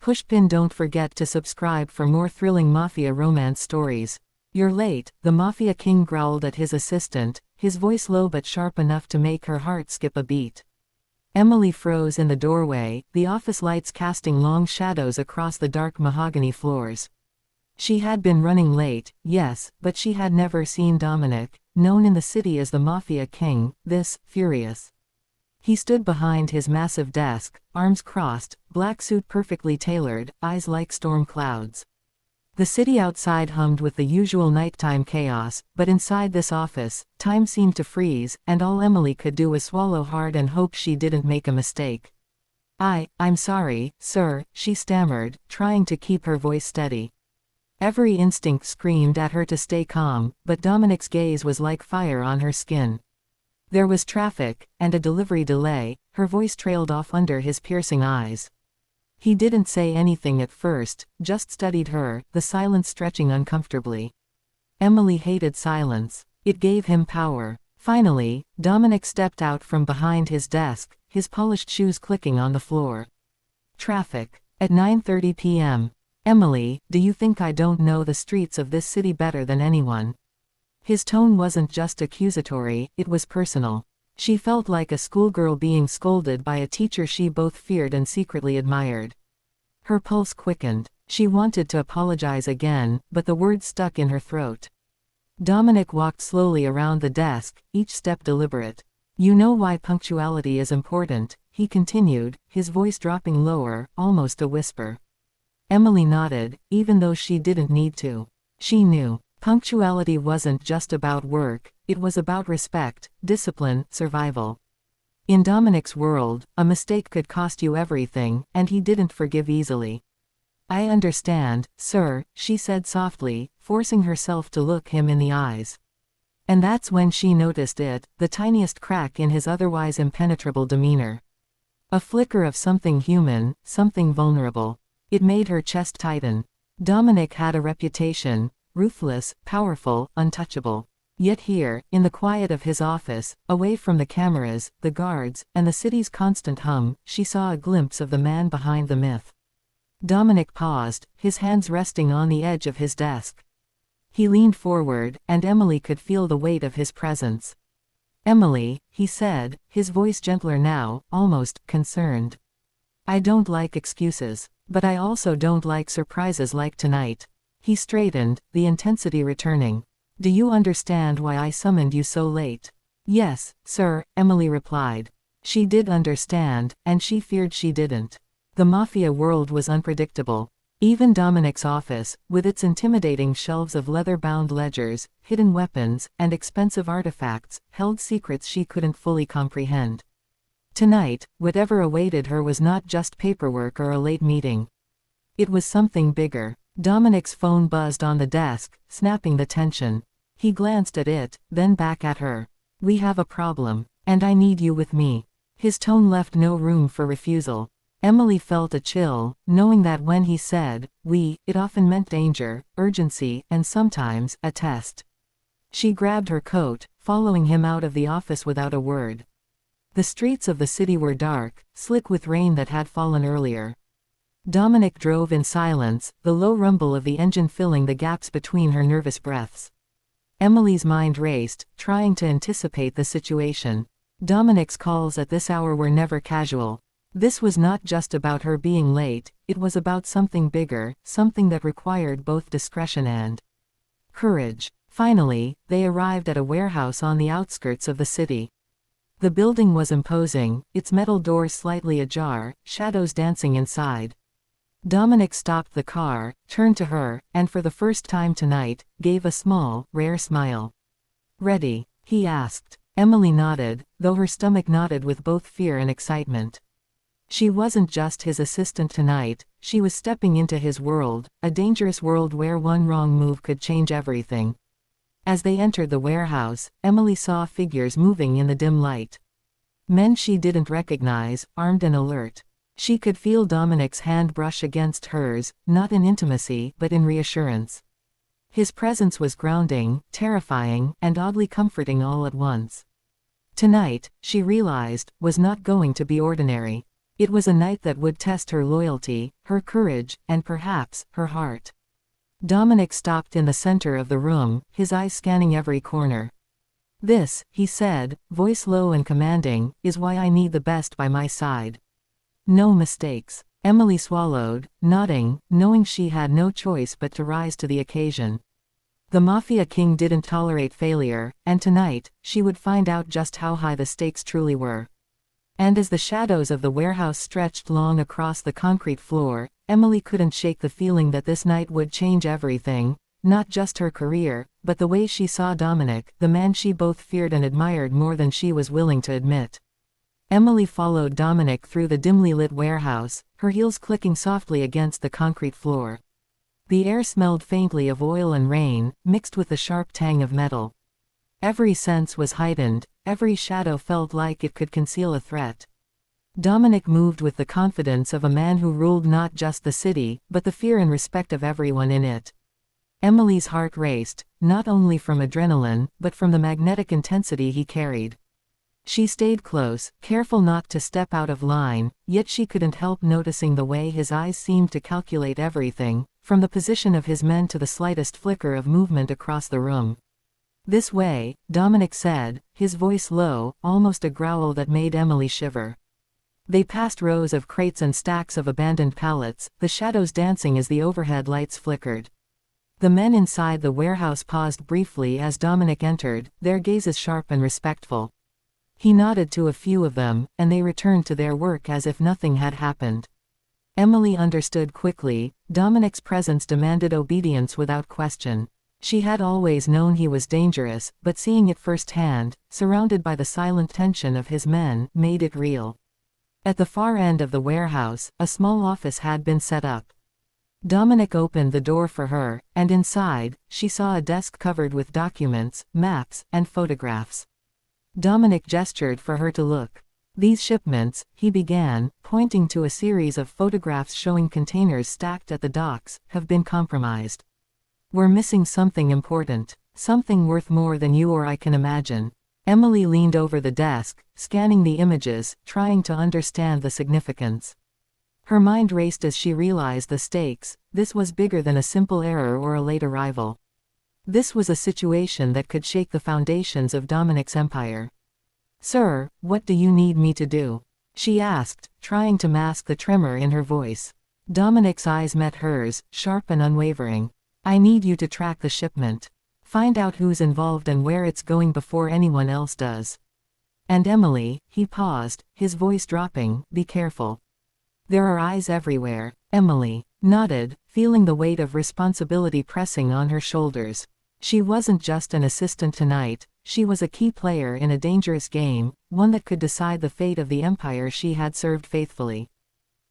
Pushpin, don't forget to subscribe for more thrilling mafia romance stories. You're late, the Mafia King growled at his assistant, his voice low but sharp enough to make her heart skip a beat. Emily froze in the doorway, the office lights casting long shadows across the dark mahogany floors. She had been running late, yes, but she had never seen Dominic, known in the city as the Mafia King, this furious. He stood behind his massive desk, arms crossed, black suit perfectly tailored, eyes like storm clouds. The city outside hummed with the usual nighttime chaos, but inside this office, time seemed to freeze, and all Emily could do was swallow hard and hope she didn't make a mistake. I'm sorry, sir, she stammered, trying to keep her voice steady. Every instinct screamed at her to stay calm, but Dominic's gaze was like fire on her skin. There was traffic, and a delivery delay, her voice trailed off under his piercing eyes. He didn't say anything at first, just studied her, the silence stretching uncomfortably. Emily hated silence. It gave him power. Finally, Dominic stepped out from behind his desk, his polished shoes clicking on the floor. Traffic. At 9:30 p.m. Emily, do you think I don't know the streets of this city better than anyone? His tone wasn't just accusatory, it was personal. She felt like a schoolgirl being scolded by a teacher she both feared and secretly admired. Her pulse quickened. She wanted to apologize again, but the words stuck in her throat. Dominic walked slowly around the desk, each step deliberate. You know why punctuality is important, he continued, his voice dropping lower, almost a whisper. Emily nodded, even though she didn't need to. She knew. Punctuality wasn't just about work, it was about respect, discipline, survival. In Dominic's world, a mistake could cost you everything, and he didn't forgive easily. I understand, sir, she said softly, forcing herself to look him in the eyes. And that's when she noticed it, the tiniest crack in his otherwise impenetrable demeanor. A flicker of something human, something vulnerable. It made her chest tighten. Dominic had a reputation. Ruthless, powerful, untouchable. Yet here, in the quiet of his office, away from the cameras, the guards, and the city's constant hum, she saw a glimpse of the man behind the myth. Dominic paused, his hands resting on the edge of his desk. He leaned forward, and Emily could feel the weight of his presence. Emily, he said, his voice gentler now, almost concerned. I don't like excuses, but I also don't like surprises like tonight. He straightened, the intensity returning. Do you understand why I summoned you so late? Yes, sir, Emily replied. She did understand, and she feared she didn't. The mafia world was unpredictable. Even Dominic's office, with its intimidating shelves of leather-bound ledgers, hidden weapons, and expensive artifacts, held secrets she couldn't fully comprehend. Tonight, whatever awaited her was not just paperwork or a late meeting. It was something bigger. Dominic's phone buzzed on the desk, snapping the tension. He glanced at it, then back at her. We have a problem, and I need you with me. His tone left no room for refusal. Emily felt a chill, knowing that when he said, we, it often meant danger, urgency, and sometimes, a test. She grabbed her coat, following him out of the office without a word. The streets of the city were dark, slick with rain that had fallen earlier. Dominic drove in silence, the low rumble of the engine filling the gaps between her nervous breaths. Emily's mind raced, trying to anticipate the situation. Dominic's calls at this hour were never casual. This was not just about her being late, it was about something bigger, something that required both discretion and courage. Finally, they arrived at a warehouse on the outskirts of the city. The building was imposing, its metal doors slightly ajar, shadows dancing inside. Dominic stopped the car, turned to her, and for the first time tonight, gave a small, rare smile. Ready? He asked. Emily nodded, though her stomach knotted with both fear and excitement. She wasn't just his assistant tonight, she was stepping into his world, a dangerous world where one wrong move could change everything. As they entered the warehouse, Emily saw figures moving in the dim light. Men she didn't recognize, armed and alert. She could feel Dominic's hand brush against hers, not in intimacy but in reassurance. His presence was grounding, terrifying, and oddly comforting all at once. Tonight, she realized, was not going to be ordinary. It was a night that would test her loyalty, her courage, and perhaps, her heart. Dominic stopped in the center of the room, his eyes scanning every corner. "This," he said, voice low and commanding, "is why I need the best by my side. No mistakes." Emily swallowed, nodding, knowing she had no choice but to rise to the occasion. The Mafia King didn't tolerate failure, and tonight, she would find out just how high the stakes truly were. And as the shadows of the warehouse stretched long across the concrete floor, Emily couldn't shake the feeling that this night would change everything, not just her career, but the way she saw Dominic, the man she both feared and admired more than she was willing to admit. Emily followed Dominic through the dimly lit warehouse, her heels clicking softly against the concrete floor. The air smelled faintly of oil and rain, mixed with the sharp tang of metal. Every sense was heightened, every shadow felt like it could conceal a threat. Dominic moved with the confidence of a man who ruled not just the city, but the fear and respect of everyone in it. Emily's heart raced, not only from adrenaline, but from the magnetic intensity he carried. She stayed close, careful not to step out of line, yet she couldn't help noticing the way his eyes seemed to calculate everything, from the position of his men to the slightest flicker of movement across the room. "This way," Dominic said, his voice low, almost a growl that made Emily shiver. They passed rows of crates and stacks of abandoned pallets, the shadows dancing as the overhead lights flickered. The men inside the warehouse paused briefly as Dominic entered, their gazes sharp and respectful. He nodded to a few of them, and they returned to their work as if nothing had happened. Emily understood quickly, Dominic's presence demanded obedience without question. She had always known he was dangerous, but seeing it firsthand, surrounded by the silent tension of his men, made it real. At the far end of the warehouse, a small office had been set up. Dominic opened the door for her, and inside, she saw a desk covered with documents, maps, and photographs. Dominic gestured for her to look. "These shipments," he began, pointing to a series of photographs showing containers stacked at the docks, "have been compromised. We're missing something important. Something worth more than you or I can imagine." Emily leaned over the desk, scanning the images, trying to understand the significance. Her mind raced as she realized the stakes. This was bigger than a simple error or a late arrival. This was a situation that could shake the foundations of Dominic's empire. "Sir, what do you need me to do?" she asked, trying to mask the tremor in her voice. Dominic's eyes met hers, sharp and unwavering. "I need you to track the shipment. Find out who's involved and where it's going before anyone else does. And Emily," he paused, his voice dropping, "be careful. There are eyes everywhere." Emily nodded, feeling the weight of responsibility pressing on her shoulders. She wasn't just an assistant tonight, she was a key player in a dangerous game, one that could decide the fate of the empire she had served faithfully.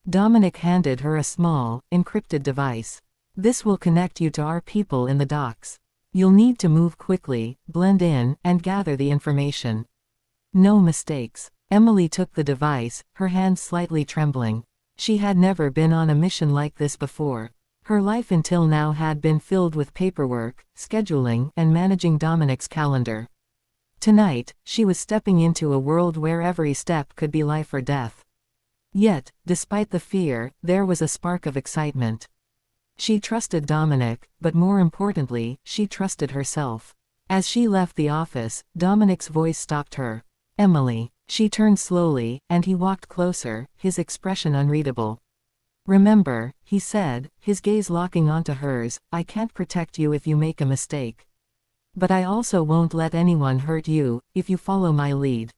Dominic handed her a small, encrypted device. "This will connect you to our people in the docks. You'll need to move quickly, blend in, and gather the information. No mistakes." Emily took the device, her hands slightly trembling. She had never been on a mission like this before. Her life until now had been filled with paperwork, scheduling, and managing Dominic's calendar. Tonight, she was stepping into a world where every step could be life or death. Yet, despite the fear, there was a spark of excitement. She trusted Dominic, but more importantly, she trusted herself. As she left the office, Dominic's voice stopped her. "Emily." She turned slowly, and he walked closer, his expression unreadable. "Remember," he said, his gaze locking onto hers, "I can't protect you if you make a mistake. But I also won't let anyone hurt you, if you follow my lead."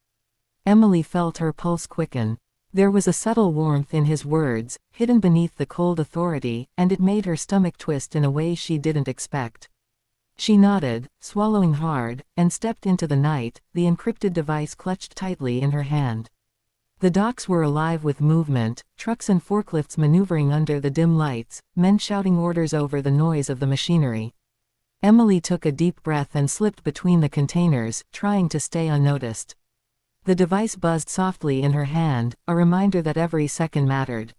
Emily felt her pulse quicken. There was a subtle warmth in his words, hidden beneath the cold authority, and it made her stomach twist in a way she didn't expect. She nodded, swallowing hard, and stepped into the night, the encrypted device clutched tightly in her hand. The docks were alive with movement, trucks and forklifts maneuvering under the dim lights, men shouting orders over the noise of the machinery. Emily took a deep breath and slipped between the containers, trying to stay unnoticed. The device buzzed softly in her hand, a reminder that every second mattered.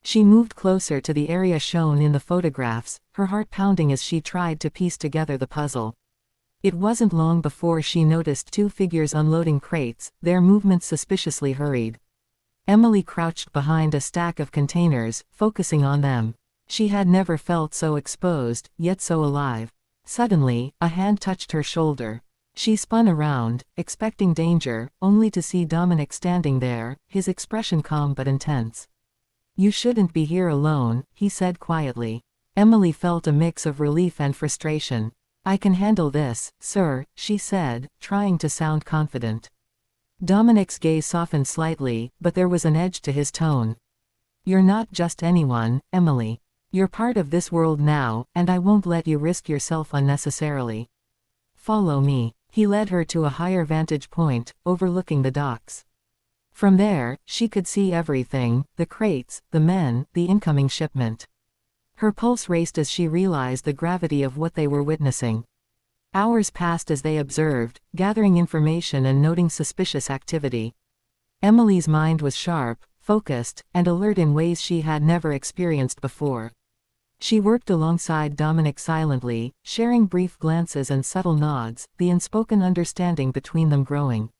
She moved closer to the area shown in the photographs, her heart pounding as she tried to piece together the puzzle. It wasn't long before she noticed two figures unloading crates, their movements suspiciously hurried. Emily crouched behind a stack of containers, focusing on them. She had never felt so exposed, yet so alive. Suddenly, a hand touched her shoulder. She spun around, expecting danger, only to see Dominic standing there, his expression calm but intense. "You shouldn't be here alone," he said quietly. Emily felt a mix of relief and frustration. "I can handle this, sir," she said, trying to sound confident. Dominic's gaze softened slightly, but there was an edge to his tone. "You're not just anyone, Emily. You're part of this world now, and I won't let you risk yourself unnecessarily. Follow me." He led her to a higher vantage point, overlooking the docks. From there, she could see everything: the crates, the men, the incoming shipment. Her pulse raced as she realized the gravity of what they were witnessing. Hours passed as they observed, gathering information and noting suspicious activity. Emily's mind was sharp, focused, and alert in ways she had never experienced before. She worked alongside Dominic silently, sharing brief glances and subtle nods, the unspoken understanding between them growing.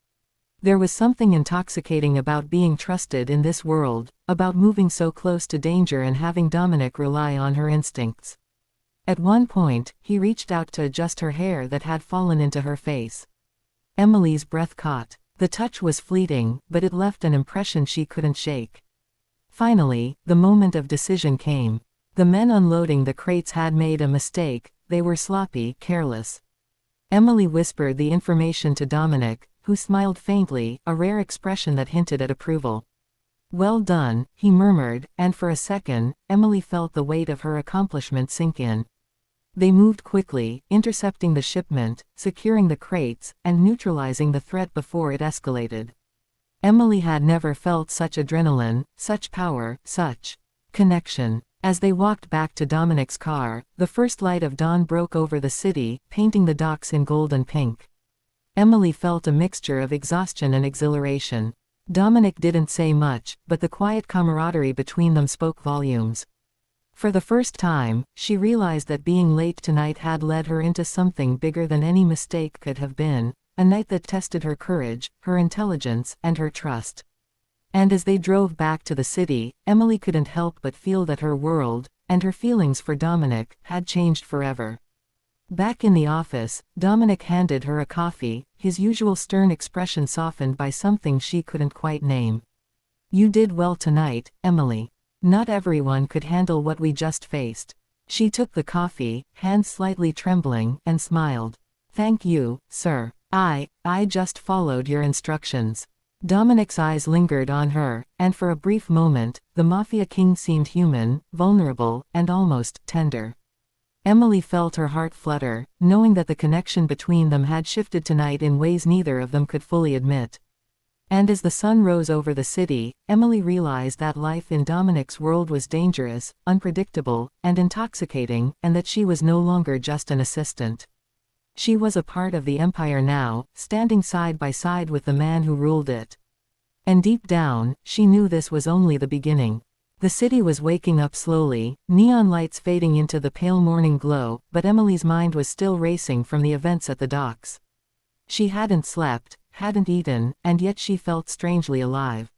There was something intoxicating about being trusted in this world, about moving so close to danger and having Dominic rely on her instincts. At one point, he reached out to adjust her hair that had fallen into her face. Emily's breath caught. The touch was fleeting, but it left an impression she couldn't shake. Finally, the moment of decision came. The men unloading the crates had made a mistake. They were sloppy, careless. Emily whispered the information to Dominic, who smiled faintly, a rare expression that hinted at approval. "Well done," he murmured, and for a second, Emily felt the weight of her accomplishment sink in. They moved quickly, intercepting the shipment, securing the crates, and neutralizing the threat before it escalated. Emily had never felt such adrenaline, such power, such connection. As they walked back to Dominic's car, the first light of dawn broke over the city, painting the docks in gold and pink. Emily felt a mixture of exhaustion and exhilaration. Dominic didn't say much, but the quiet camaraderie between them spoke volumes. For the first time, she realized that being late tonight had led her into something bigger than any mistake could have been, a night that tested her courage, her intelligence, and her trust. And as they drove back to the city, Emily couldn't help but feel that her world, and her feelings for Dominic, had changed forever. Back in the office, Dominic handed her a coffee, his usual stern expression softened by something she couldn't quite name. "You did well tonight, Emily. Not everyone could handle what we just faced." She took the coffee, hands slightly trembling, and smiled. "Thank you, sir. I just followed your instructions." Dominic's eyes lingered on her, and for a brief moment, the Mafia King seemed human, vulnerable, and almost tender. Emily felt her heart flutter, knowing that the connection between them had shifted tonight in ways neither of them could fully admit. And as the sun rose over the city, Emily realized that life in Dominic's world was dangerous, unpredictable, and intoxicating, and that she was no longer just an assistant. She was a part of the empire now, standing side by side with the man who ruled it. And deep down, she knew this was only the beginning. The city was waking up slowly, neon lights fading into the pale morning glow, but Emily's mind was still racing from the events at the docks. She hadn't slept, hadn't eaten, and yet she felt strangely alive.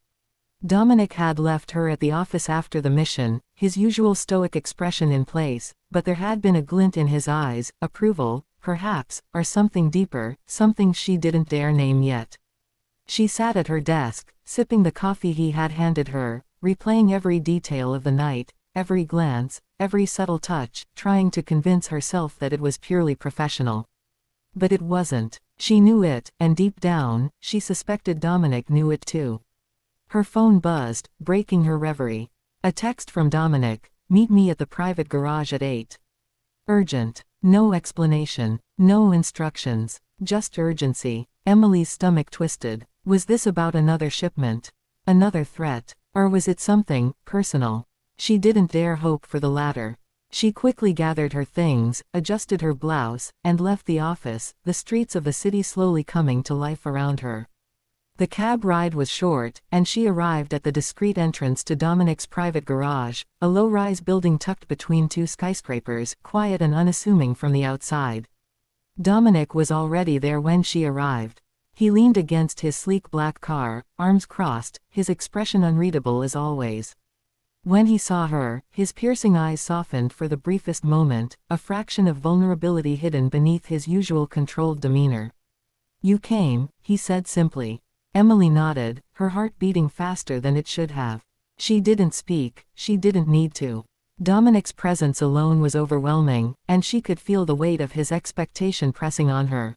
Dominic had left her at the office after the mission, his usual stoic expression in place, but there had been a glint in his eyes, approval, perhaps, or something deeper, something she didn't dare name yet. She sat at her desk, sipping the coffee he had handed her, replaying every detail of the night, every glance, every subtle touch, trying to convince herself that it was purely professional. But it wasn't. She knew it, and deep down, she suspected Dominic knew it too. Her phone buzzed, breaking her reverie. A text from Dominic: "Meet me at the private garage at 8. Urgent." No explanation, no instructions, just urgency. Emily's stomach twisted. Was this about another shipment? Another threat? Or was it something personal? She didn't dare hope for the latter. She quickly gathered her things, adjusted her blouse, and left the office, the streets of the city slowly coming to life around her. The cab ride was short, and she arrived at the discreet entrance to Dominic's private garage, a low-rise building tucked between two skyscrapers, quiet and unassuming from the outside. Dominic was already there when she arrived. He leaned against his sleek black car, arms crossed, his expression unreadable as always. When he saw her, his piercing eyes softened for the briefest moment, a fraction of vulnerability hidden beneath his usual controlled demeanor. "You came," he said simply. Emily nodded, her heart beating faster than it should have. She didn't speak, she didn't need to. Dominic's presence alone was overwhelming, and she could feel the weight of his expectation pressing on her.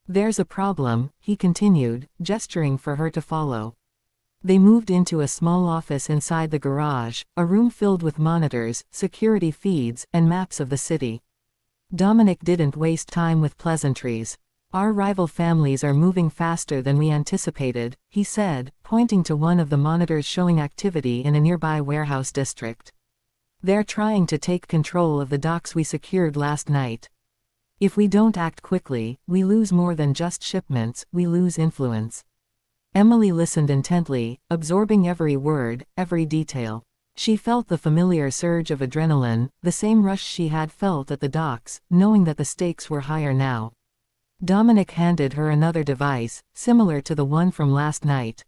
"There's a problem," he continued, gesturing for her to follow. They moved into a small office inside the garage, a room filled with monitors, security feeds, and maps of the city. Dominic didn't waste time with pleasantries. "Our rival families are moving faster than we anticipated," he said, pointing to one of the monitors showing activity in a nearby warehouse district. "They're trying to take control of the docks we secured last night. If we don't act quickly, we lose more than just shipments, we lose influence." Emily listened intently, absorbing every word, every detail. She felt the familiar surge of adrenaline, the same rush she had felt at the docks, knowing that the stakes were higher now. Dominic handed her another device, similar to the one from last night.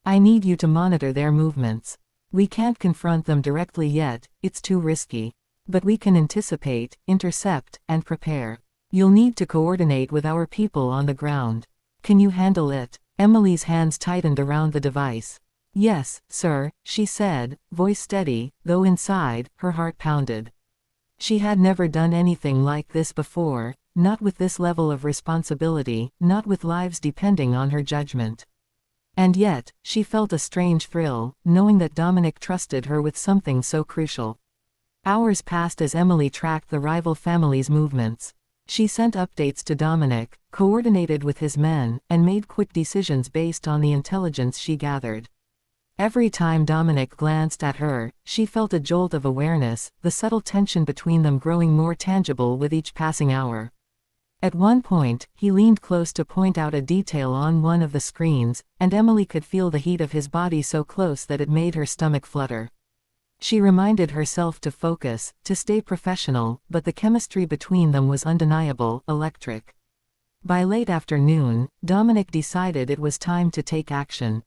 "I need you to monitor their movements. We can't confront them directly yet, it's too risky. But we can anticipate, intercept, and prepare. You'll need to coordinate with our people on the ground. Can you handle it?" Emily's hands tightened around the device. "Yes, sir," she said, voice steady, though inside, her heart pounded. She had never done anything like this before, not with this level of responsibility, not with lives depending on her judgment. And yet, she felt a strange thrill, knowing that Dominic trusted her with something so crucial. Hours passed as Emily tracked the rival family's movements. She sent updates to Dominic, coordinated with his men, and made quick decisions based on the intelligence she gathered. Every time Dominic glanced at her, she felt a jolt of awareness, the subtle tension between them growing more tangible with each passing hour. At one point, he leaned close to point out a detail on one of the screens, and Emily could feel the heat of his body so close that it made her stomach flutter. She reminded herself to focus, to stay professional, but the chemistry between them was undeniable, electric. By late afternoon, Dominic decided it was time to take action.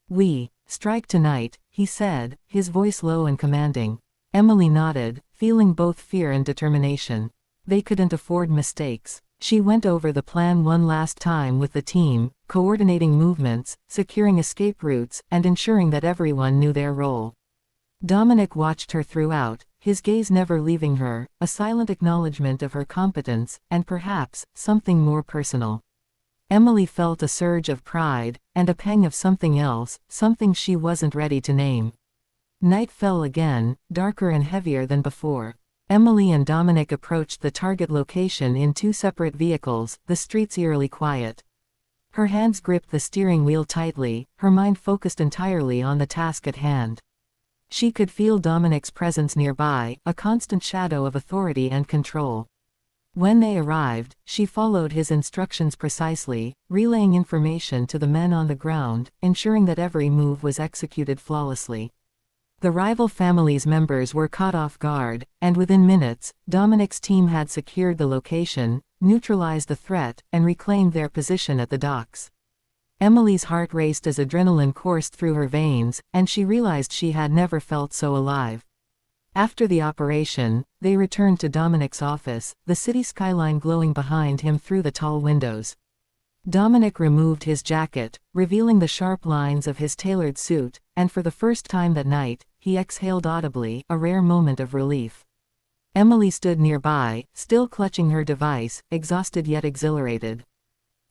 "We strike tonight," he said, his voice low and commanding. Emily nodded, feeling both fear and determination. They couldn't afford mistakes. She went over the plan one last time with the team, coordinating movements, securing escape routes, and ensuring that everyone knew their role. Dominic watched her throughout, his gaze never leaving her, a silent acknowledgement of her competence, and perhaps, something more personal. Emily felt a surge of pride, and a pang of something else, something she wasn't ready to name. Night fell again, darker and heavier than before. Emily and Dominic approached the target location in two separate vehicles, the streets eerily quiet. Her hands gripped the steering wheel tightly, her mind focused entirely on the task at hand. She could feel Dominic's presence nearby, a constant shadow of authority and control. When they arrived, she followed his instructions precisely, relaying information to the men on the ground, ensuring that every move was executed flawlessly. The rival family's members were caught off guard, and within minutes, Dominic's team had secured the location, neutralized the threat, and reclaimed their position at the docks. Emily's heart raced as adrenaline coursed through her veins, and she realized she had never felt so alive. After the operation, they returned to Dominic's office, the city skyline glowing behind him through the tall windows. Dominic removed his jacket, revealing the sharp lines of his tailored suit, and for the first time that night, he exhaled audibly, a rare moment of relief. Emily stood nearby, still clutching her device, exhausted yet exhilarated.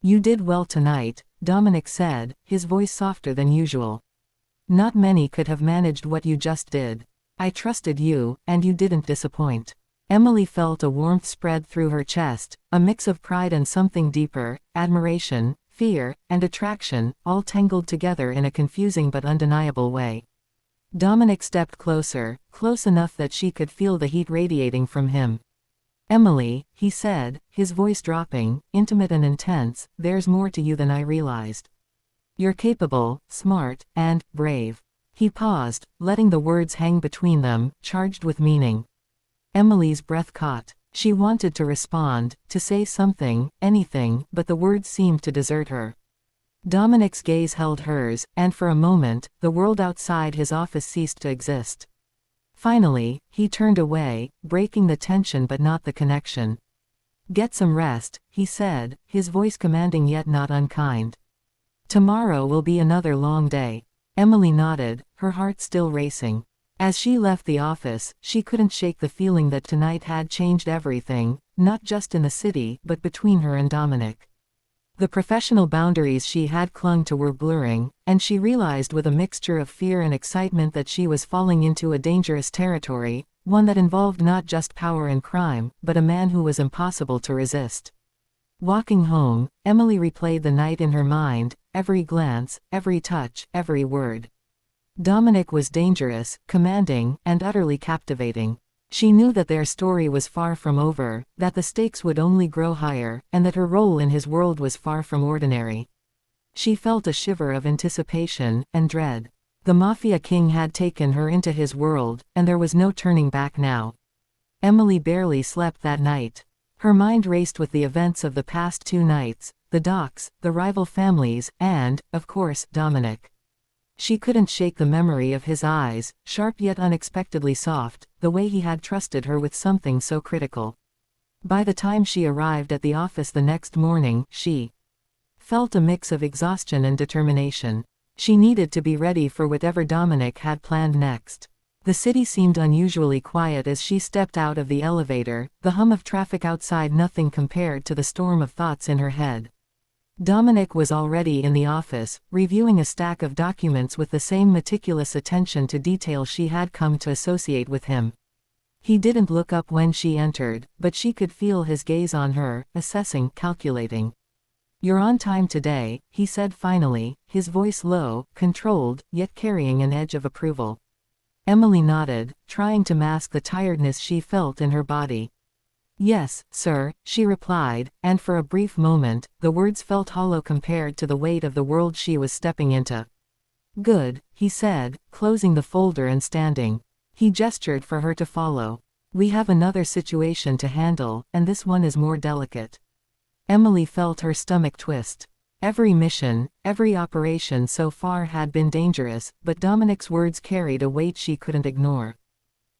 "You did well tonight," Dominic said, his voice softer than usual. "Not many could have managed what you just did. I trusted you, and you didn't disappoint." Emily felt a warmth spread through her chest, a mix of pride and something deeper, admiration, fear, and attraction, all tangled together in a confusing but undeniable way. Dominic stepped closer, close enough that she could feel the heat radiating from him. "Emily," he said, his voice dropping, intimate and intense, "there's more to you than I realized. You're capable, smart, and brave." He paused, letting the words hang between them, charged with meaning. Emily's breath caught. She wanted to respond, to say something, anything, but the words seemed to desert her. Dominic's gaze held hers, and for a moment, the world outside his office ceased to exist. Finally, he turned away, breaking the tension but not the connection. "Get some rest," he said, his voice commanding yet not unkind. "Tomorrow will be another long day." Emily nodded, her heart still racing. As she left the office, she couldn't shake the feeling that tonight had changed everything, not just in the city, but between her and Dominic. The professional boundaries she had clung to were blurring, and she realized with a mixture of fear and excitement that she was falling into a dangerous territory, one that involved not just power and crime, but a man who was impossible to resist. Walking home, Emily replayed the night in her mind, every glance, every touch, every word. Dominic was dangerous, commanding, and utterly captivating. She knew that their story was far from over, that the stakes would only grow higher, and that her role in his world was far from ordinary. She felt a shiver of anticipation and dread. The Mafia King had taken her into his world, and there was no turning back now. Emily barely slept that night. Her mind raced with the events of the past 2 nights, the docks, the rival families, and, of course, Dominic. She couldn't shake the memory of his eyes, sharp yet unexpectedly soft, the way he had trusted her with something so critical. By the time she arrived at the office the next morning, she felt a mix of exhaustion and determination. She needed to be ready for whatever Dominic had planned next. The city seemed unusually quiet as she stepped out of the elevator, the hum of traffic outside nothing compared to the storm of thoughts in her head. Dominic was already in the office, reviewing a stack of documents with the same meticulous attention to detail she had come to associate with him. He didn't look up when she entered, but she could feel his gaze on her, assessing, calculating. "You're on time today," he said finally, his voice low, controlled, yet carrying an edge of approval. Emily nodded, trying to mask the tiredness she felt in her body. "Yes, sir," she replied, and for a brief moment, the words felt hollow compared to the weight of the world she was stepping into. "Good," he said, closing the folder and standing. He gestured for her to follow. "We have another situation to handle, and this one is more delicate." Emily felt her stomach twist. Every mission, every operation so far had been dangerous, but Dominic's words carried a weight she couldn't ignore.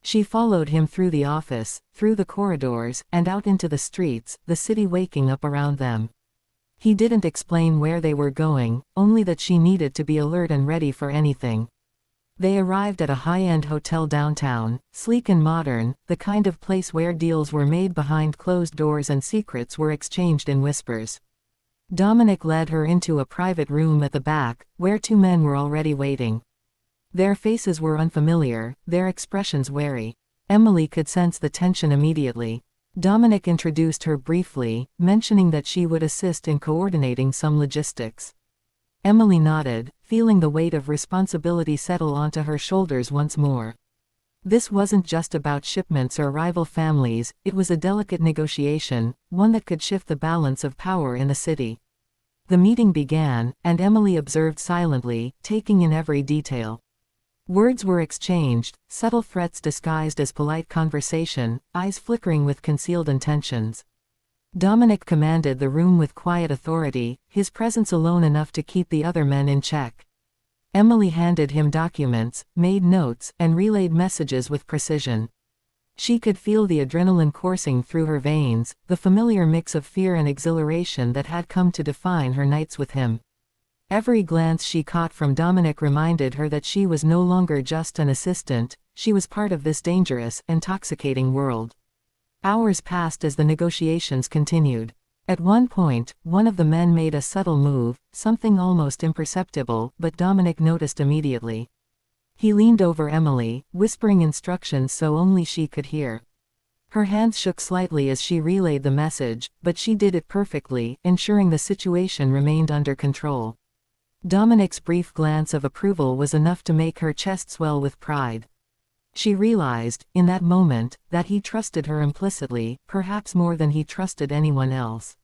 She followed him through the office, through the corridors, and out into the streets, the city waking up around them. He didn't explain where they were going, only that she needed to be alert and ready for anything. They arrived at a high-end hotel downtown, sleek and modern, the kind of place where deals were made behind closed doors and secrets were exchanged in whispers. Dominic led her into a private room at the back, where 2 men were already waiting. Their faces were unfamiliar, their expressions wary. Emily could sense the tension immediately. Dominic introduced her briefly, mentioning that she would assist in coordinating some logistics. Emily nodded, feeling the weight of responsibility settle onto her shoulders once more. This wasn't just about shipments or rival families, it was a delicate negotiation, one that could shift the balance of power in the city. The meeting began, and Emily observed silently, taking in every detail. Words were exchanged, subtle threats disguised as polite conversation, eyes flickering with concealed intentions. Dominic commanded the room with quiet authority, his presence alone enough to keep the other men in check. Emily handed him documents, made notes, and relayed messages with precision. She could feel the adrenaline coursing through her veins, the familiar mix of fear and exhilaration that had come to define her nights with him. Every glance she caught from Dominic reminded her that she was no longer just an assistant, she was part of this dangerous, intoxicating world. Hours passed as the negotiations continued. At one point, one of the men made a subtle move, something almost imperceptible, but Dominic noticed immediately. He leaned over Emily, whispering instructions so only she could hear. Her hands shook slightly as she relayed the message, but she did it perfectly, ensuring the situation remained under control. Dominic's brief glance of approval was enough to make her chest swell with pride. She realized, in that moment, that he trusted her implicitly, perhaps more than he trusted anyone else.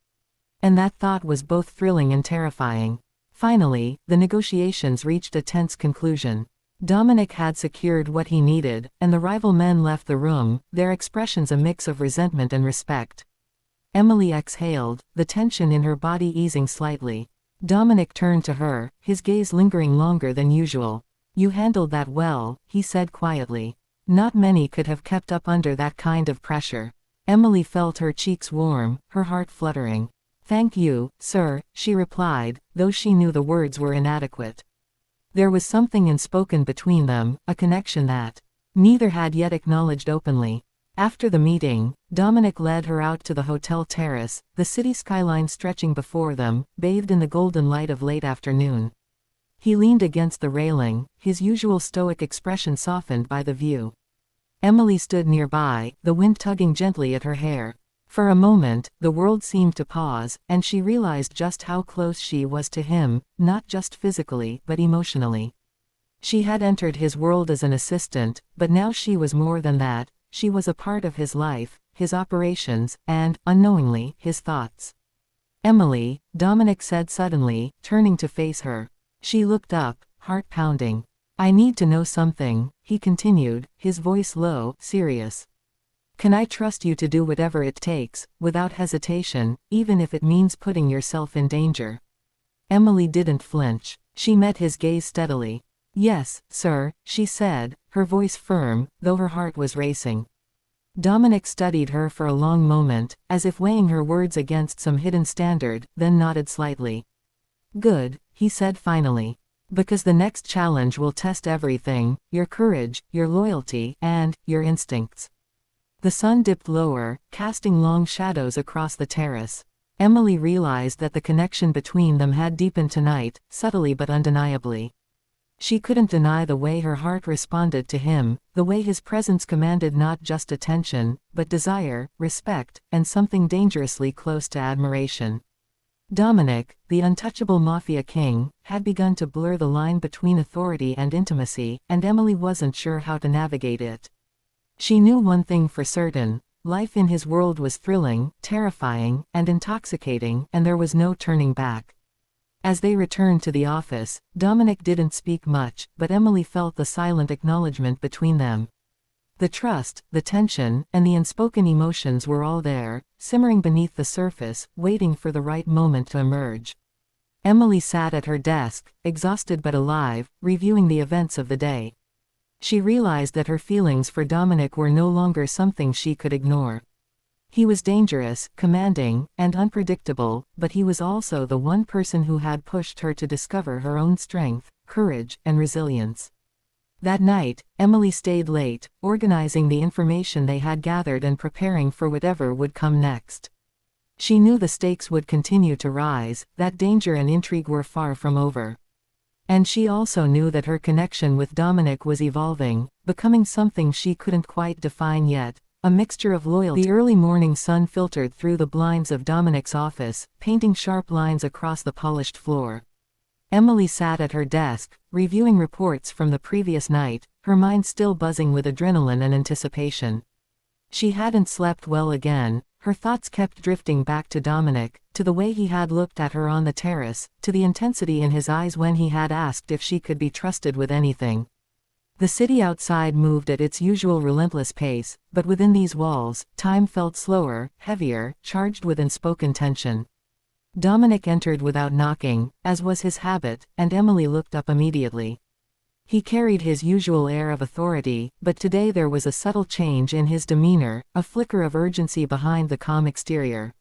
And that thought was both thrilling and terrifying. Finally, the negotiations reached a tense conclusion. Dominic had secured what he needed, and the rival men left the room, their expressions a mix of resentment and respect. Emily exhaled, the tension in her body easing slightly. Dominic turned to her, his gaze lingering longer than usual. "You handled that well," he said quietly. "Not many could have kept up under that kind of pressure." Emily felt her cheeks warm, her heart fluttering. "Thank you, sir," she replied, though she knew the words were inadequate. There was something unspoken between them, a connection that neither had yet acknowledged openly. After the meeting, Dominic led her out to the hotel terrace, the city skyline stretching before them, bathed in the golden light of late afternoon. He leaned against the railing, his usual stoic expression softened by the view. Emily stood nearby, the wind tugging gently at her hair. For a moment, the world seemed to pause, and she realized just how close she was to him, not just physically but emotionally. She had entered his world as an assistant, but now she was more than that. She was a part of his life, his operations, and, unknowingly, his thoughts. "Emily," Dominic said suddenly, turning to face her. She looked up, heart pounding. "I need to know something," he continued, his voice low, serious. "Can I trust you to do whatever it takes, without hesitation, even if it means putting yourself in danger?" Emily didn't flinch. She met his gaze steadily. "Yes, sir," she said, her voice firm, though her heart was racing. Dominic studied her for a long moment, as if weighing her words against some hidden standard, then nodded slightly. "Good," he said finally. "Because the next challenge will test everything, your courage, your loyalty, and your instincts." The sun dipped lower, casting long shadows across the terrace. Emily realized that the connection between them had deepened tonight, subtly but undeniably. She couldn't deny the way her heart responded to him, the way his presence commanded not just attention, but desire, respect, and something dangerously close to admiration. Dominic, the untouchable Mafia King, had begun to blur the line between authority and intimacy, and Emily wasn't sure how to navigate it. She knew one thing for certain: life in his world was thrilling, terrifying, and intoxicating, and there was no turning back. As they returned to the office, Dominic didn't speak much, but Emily felt the silent acknowledgement between them. The trust, the tension, and the unspoken emotions were all there, simmering beneath the surface, waiting for the right moment to emerge. Emily sat at her desk, exhausted but alive, reviewing the events of the day. She realized that her feelings for Dominic were no longer something she could ignore. He was dangerous, commanding, and unpredictable, but he was also the one person who had pushed her to discover her own strength, courage, and resilience. That night, Emily stayed late, organizing the information they had gathered and preparing for whatever would come next. She knew the stakes would continue to rise, that danger and intrigue were far from over. And she also knew that her connection with Dominic was evolving, becoming something she couldn't quite define yet. A mixture of loyalty. The early morning sun filtered through the blinds of Dominic's office, painting sharp lines across the polished floor. Emily sat at her desk, reviewing reports from the previous night, her mind still buzzing with adrenaline and anticipation. She hadn't slept well again, her thoughts kept drifting back to Dominic, to the way he had looked at her on the terrace, to the intensity in his eyes when he had asked if she could be trusted with anything. The city outside moved at its usual relentless pace, but within these walls, time felt slower, heavier, charged with unspoken tension. Dominic entered without knocking, as was his habit, and Emily looked up immediately. He carried his usual air of authority, but today there was a subtle change in his demeanor, a flicker of urgency behind the calm exterior.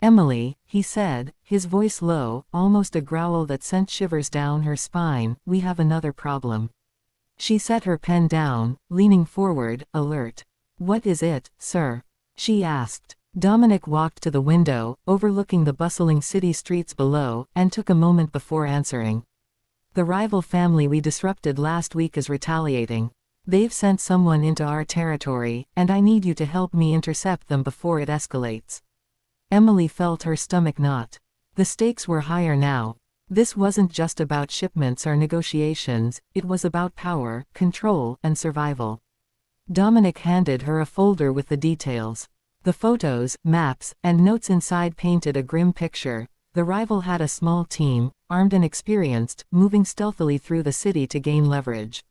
"Emily," he said, his voice low, almost a growl that sent shivers down her spine, "we have another problem." She set her pen down, leaning forward, alert. "What is it, sir?" she asked. Dominic walked to the window, overlooking the bustling city streets below, and took a moment before answering. "The rival family we disrupted last week is retaliating. They've sent someone into our territory, and I need you to help me intercept them before it escalates." Emily felt her stomach knot. The stakes were higher now. This wasn't just about shipments or negotiations, it was about power, control, and survival. Dominic handed her a folder with the details. The photos, maps, and notes inside painted a grim picture. The rival had a small team, armed and experienced, moving stealthily through the city to gain leverage.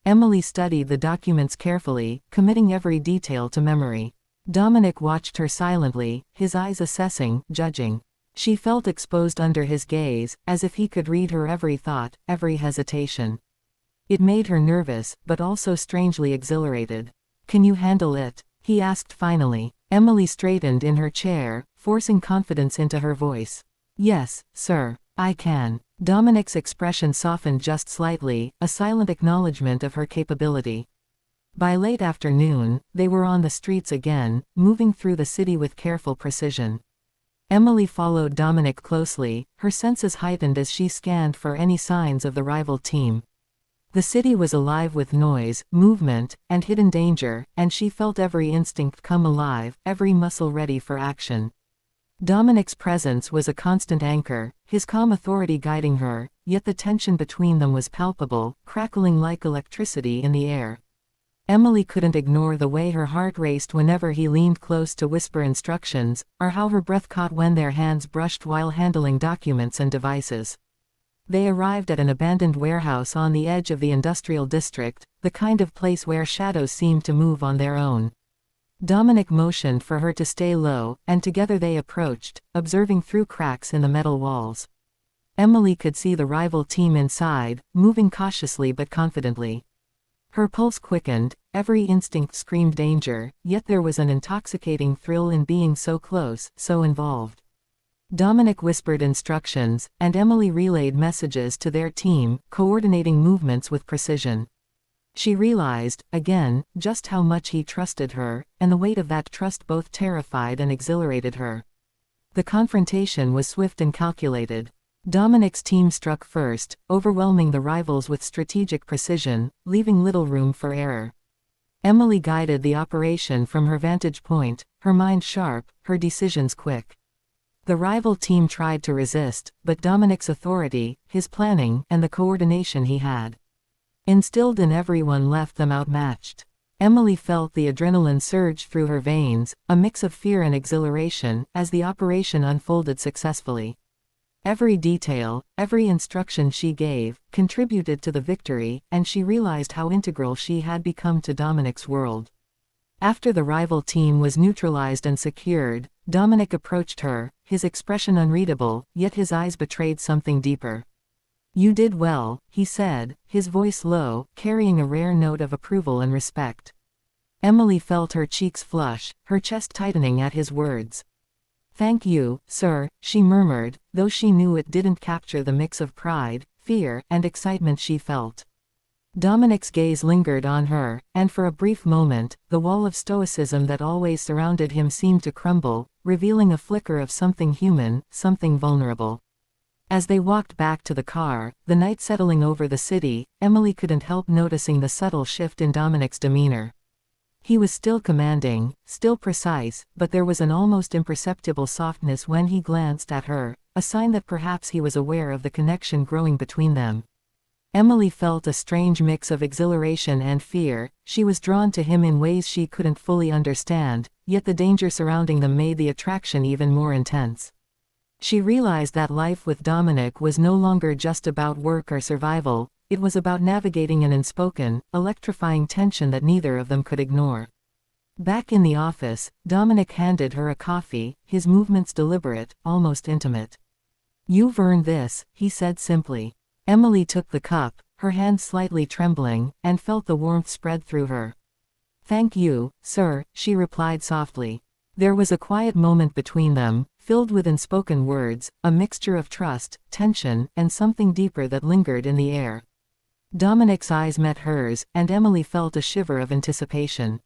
Emily studied the documents carefully, committing every detail to memory. Dominic watched her silently, his eyes assessing, judging. She felt exposed under his gaze, as if he could read her every thought, every hesitation. It made her nervous, but also strangely exhilarated. "Can you handle it?" he asked finally. Emily straightened in her chair, forcing confidence into her voice. "Yes, sir, I can." Dominic's expression softened just slightly, a silent acknowledgement of her capability. By late afternoon, they were on the streets again, moving through the city with careful precision. Emily followed Dominic closely, her senses heightened as she scanned for any signs of the rival team. The city was alive with noise, movement, and hidden danger, and she felt every instinct come alive, every muscle ready for action. Dominic's presence was a constant anchor, his calm authority guiding her, yet the tension between them was palpable, crackling like electricity in the air. Emily couldn't ignore the way her heart raced whenever he leaned close to whisper instructions, or how her breath caught when their hands brushed while handling documents and devices. They arrived at an abandoned warehouse on the edge of the industrial district, the kind of place where shadows seemed to move on their own. Dominic motioned for her to stay low, and together they approached, observing through cracks in the metal walls. Emily could see the rival team inside, moving cautiously but confidently. Her pulse quickened, every instinct screamed danger, yet there was an intoxicating thrill in being so close, so involved. Dominic whispered instructions, and Emily relayed messages to their team, coordinating movements with precision. She realized, again, just how much he trusted her, and the weight of that trust both terrified and exhilarated her. The confrontation was swift and calculated. Dominic's team struck first, overwhelming the rivals with strategic precision, leaving little room for error. Emily guided the operation from her vantage point, her mind sharp, her decisions quick. The rival team tried to resist, but Dominic's authority, his planning, and the coordination he had instilled in everyone left them outmatched. Emily felt the adrenaline surge through her veins, a mix of fear and exhilaration, as the operation unfolded successfully. Every detail, every instruction she gave, contributed to the victory, and she realized how integral she had become to Dominic's world. After the rival team was neutralized and secured, Dominic approached her, his expression unreadable, yet his eyes betrayed something deeper. "You did well," he said, his voice low, carrying a rare note of approval and respect. Emily felt her cheeks flush, her chest tightening at his words. "Thank you, sir," she murmured, though she knew it didn't capture the mix of pride, fear, and excitement she felt. Dominic's gaze lingered on her, and for a brief moment, the wall of stoicism that always surrounded him seemed to crumble, revealing a flicker of something human, something vulnerable. As they walked back to the car, the night settling over the city, Emily couldn't help noticing the subtle shift in Dominic's demeanor. He was still commanding, still precise, but there was an almost imperceptible softness when he glanced at her, a sign that perhaps he was aware of the connection growing between them. Emily felt a strange mix of exhilaration and fear. She was drawn to him in ways she couldn't fully understand, yet the danger surrounding them made the attraction even more intense. She realized that life with Dominic was no longer just about work or survival, it was about navigating an unspoken, electrifying tension that neither of them could ignore. Back in the office, Dominic handed her a coffee, his movements deliberate, almost intimate. "You've earned this," he said simply. Emily took the cup, her hand slightly trembling, and felt the warmth spread through her. "Thank you, sir," she replied softly. There was a quiet moment between them, filled with unspoken words, a mixture of trust, tension, and something deeper that lingered in the air. Dominic's eyes met hers, and Emily felt a shiver of anticipation.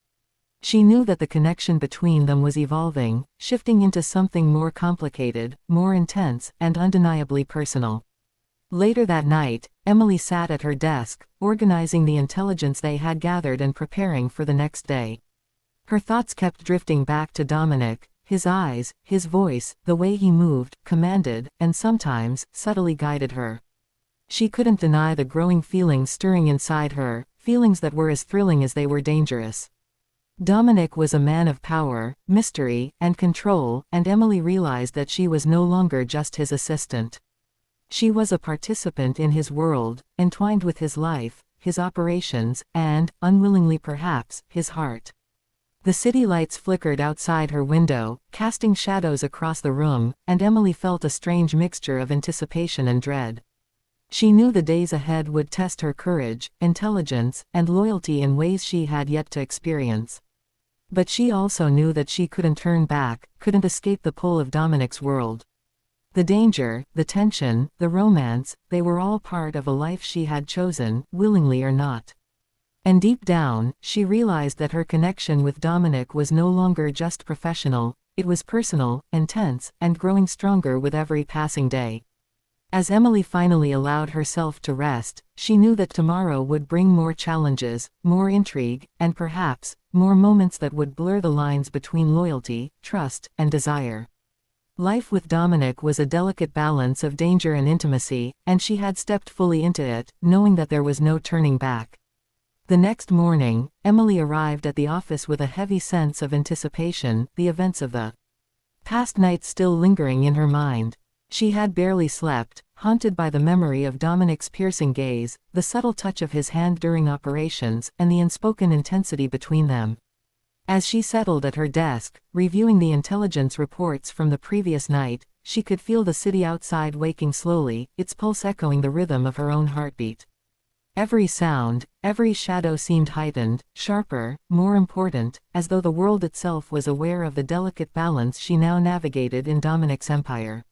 She knew that the connection between them was evolving, shifting into something more complicated, more intense, and undeniably personal. Later that night, Emily sat at her desk, organizing the intelligence they had gathered and preparing for the next day. Her thoughts kept drifting back to Dominic, his eyes, his voice, the way he moved, commanded, and sometimes, subtly guided her. She couldn't deny the growing feelings stirring inside her, feelings that were as thrilling as they were dangerous. Dominic was a man of power, mystery, and control, and Emily realized that she was no longer just his assistant. She was a participant in his world, entwined with his life, his operations, and, unwillingly perhaps, his heart. The city lights flickered outside her window, casting shadows across the room, and Emily felt a strange mixture of anticipation and dread. She knew the days ahead would test her courage, intelligence, and loyalty in ways she had yet to experience. But she also knew that she couldn't turn back, couldn't escape the pull of Dominic's world. The danger, the tension, the romance, they were all part of a life she had chosen, willingly or not. And deep down, she realized that her connection with Dominic was no longer just professional, it was personal, intense, and growing stronger with every passing day. As Emily finally allowed herself to rest, she knew that tomorrow would bring more challenges, more intrigue, and perhaps, more moments that would blur the lines between loyalty, trust, and desire. Life with Dominic was a delicate balance of danger and intimacy, and she had stepped fully into it, knowing that there was no turning back. The next morning, Emily arrived at the office with a heavy sense of anticipation, the events of the past night still lingering in her mind. She had barely slept, haunted by the memory of Dominic's piercing gaze, the subtle touch of his hand during operations, and the unspoken intensity between them. As she settled at her desk, reviewing the intelligence reports from the previous night, she could feel the city outside waking slowly, its pulse echoing the rhythm of her own heartbeat. Every sound, every shadow seemed heightened, sharper, more important, as though the world itself was aware of the delicate balance she now navigated in Dominic's empire.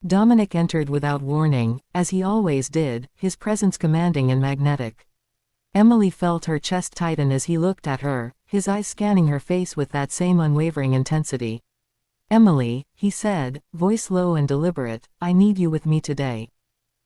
Dominic entered without warning, as he always did, his presence commanding and magnetic. Emily felt her chest tighten as he looked at her, his eyes scanning her face with that same unwavering intensity. "Emily," he said, voice low and deliberate, "I need you with me today.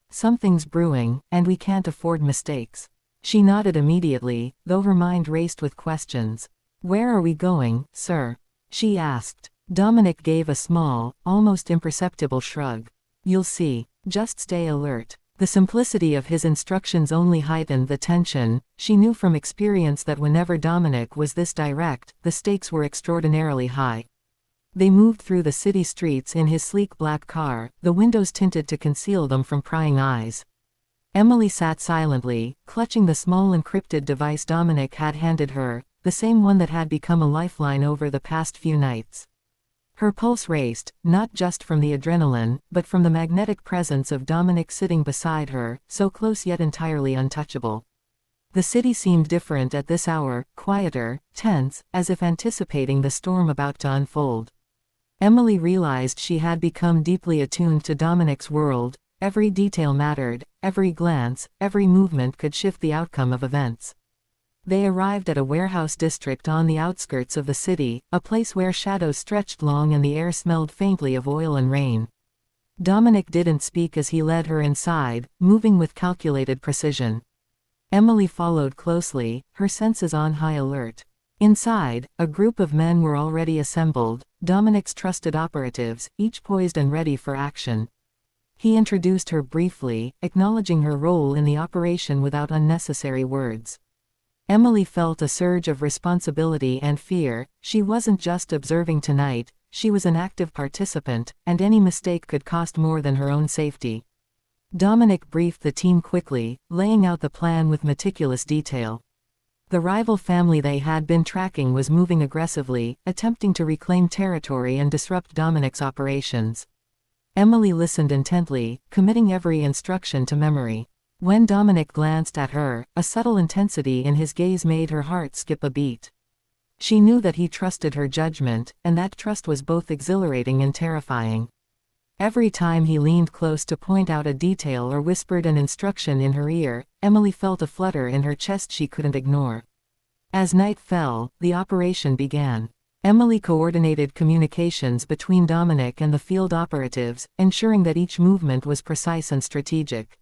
Something's brewing, and we can't afford mistakes." She nodded immediately, though her mind raced with questions. "Where are we going, sir?" she asked. Dominic gave a small, almost imperceptible shrug. "You'll see. Just stay alert." The simplicity of his instructions only heightened the tension. She knew from experience that whenever Dominic was this direct, the stakes were extraordinarily high. They moved through the city streets in his sleek black car, the windows tinted to conceal them from prying eyes. Emily sat silently, clutching the small encrypted device Dominic had handed her, the same one that had become a lifeline over the past few nights. Her pulse raced, not just from the adrenaline, but from the magnetic presence of Dominic sitting beside her, so close yet entirely untouchable. The city seemed different at this hour, quieter, tense, as if anticipating the storm about to unfold. Emily realized she had become deeply attuned to Dominic's world. Every detail mattered, every glance, every movement could shift the outcome of events. They arrived at a warehouse district on the outskirts of the city, a place where shadows stretched long and the air smelled faintly of oil and rain. Dominic didn't speak as he led her inside, moving with calculated precision. Emily followed closely, her senses on high alert. Inside, a group of men were already assembled, Dominic's trusted operatives, each poised and ready for action. He introduced her briefly, acknowledging her role in the operation without unnecessary words. Emily felt a surge of responsibility and fear. She wasn't just observing tonight, she was an active participant, and any mistake could cost more than her own safety. Dominic briefed the team quickly, laying out the plan with meticulous detail. The rival family they had been tracking was moving aggressively, attempting to reclaim territory and disrupt Dominic's operations. Emily listened intently, committing every instruction to memory. When Dominic glanced at her, a subtle intensity in his gaze made her heart skip a beat. She knew that he trusted her judgment, and that trust was both exhilarating and terrifying. Every time he leaned close to point out a detail or whispered an instruction in her ear, Emily felt a flutter in her chest she couldn't ignore. As night fell, the operation began. Emily coordinated communications between Dominic and the field operatives, ensuring that each movement was precise and strategic.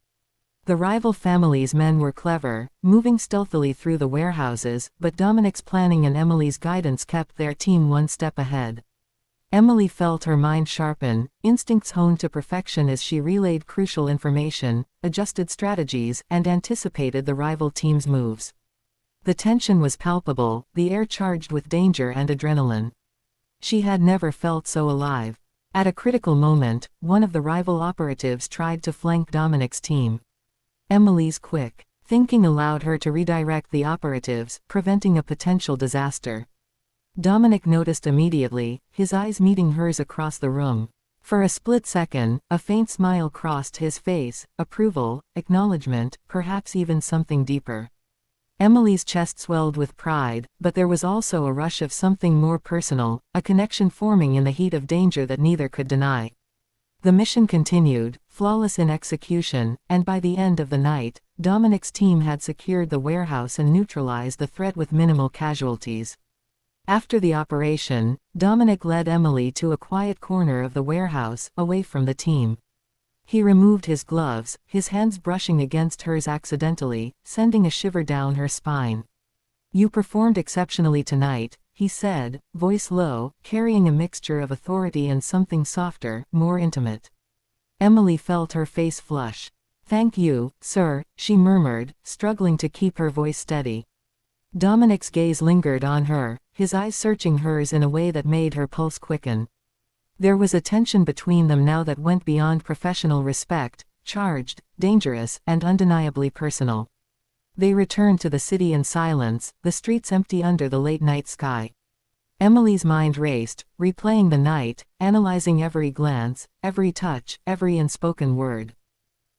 The rival family's men were clever, moving stealthily through the warehouses, but Dominic's planning and Emily's guidance kept their team one step ahead. Emily felt her mind sharpen, instincts honed to perfection as she relayed crucial information, adjusted strategies, and anticipated the rival team's moves. The tension was palpable, the air charged with danger and adrenaline. She had never felt so alive. At a critical moment, one of the rival operatives tried to flank Dominic's team. Emily's quick thinking allowed her to redirect the operatives, preventing a potential disaster. Dominic noticed immediately, his eyes meeting hers across the room. For a split second, a faint smile crossed his face, approval, acknowledgement, perhaps even something deeper. Emily's chest swelled with pride, but there was also a rush of something more personal, a connection forming in the heat of danger that neither could deny. The mission continued, flawless in execution, and by the end of the night, Dominic's team had secured the warehouse and neutralized the threat with minimal casualties. After the operation, Dominic led Emily to a quiet corner of the warehouse, away from the team. He removed his gloves, his hands brushing against hers accidentally, sending a shiver down her spine. "You performed exceptionally tonight," he said, voice low, carrying a mixture of authority and something softer, more intimate. Emily felt her face flush. "Thank you, sir," she murmured, struggling to keep her voice steady. Dominic's gaze lingered on her, his eyes searching hers in a way that made her pulse quicken. There was a tension between them now that went beyond professional respect, charged, dangerous, and undeniably personal. They returned to the city in silence, the streets empty under the late-night sky. Emily's mind raced, replaying the night, analyzing every glance, every touch, every unspoken word.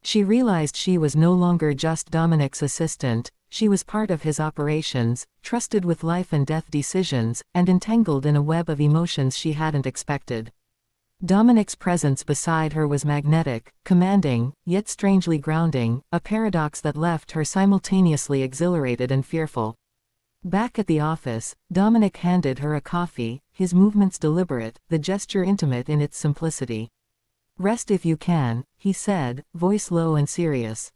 She realized she was no longer just Dominic's assistant, she was part of his operations, trusted with life and death decisions, and entangled in a web of emotions she hadn't expected. Dominic's presence beside her was magnetic, commanding, yet strangely grounding, a paradox that left her simultaneously exhilarated and fearful. Back at the office, Dominic handed her a coffee, his movements deliberate, the gesture intimate in its simplicity. "Rest if you can," he said, voice low and serious.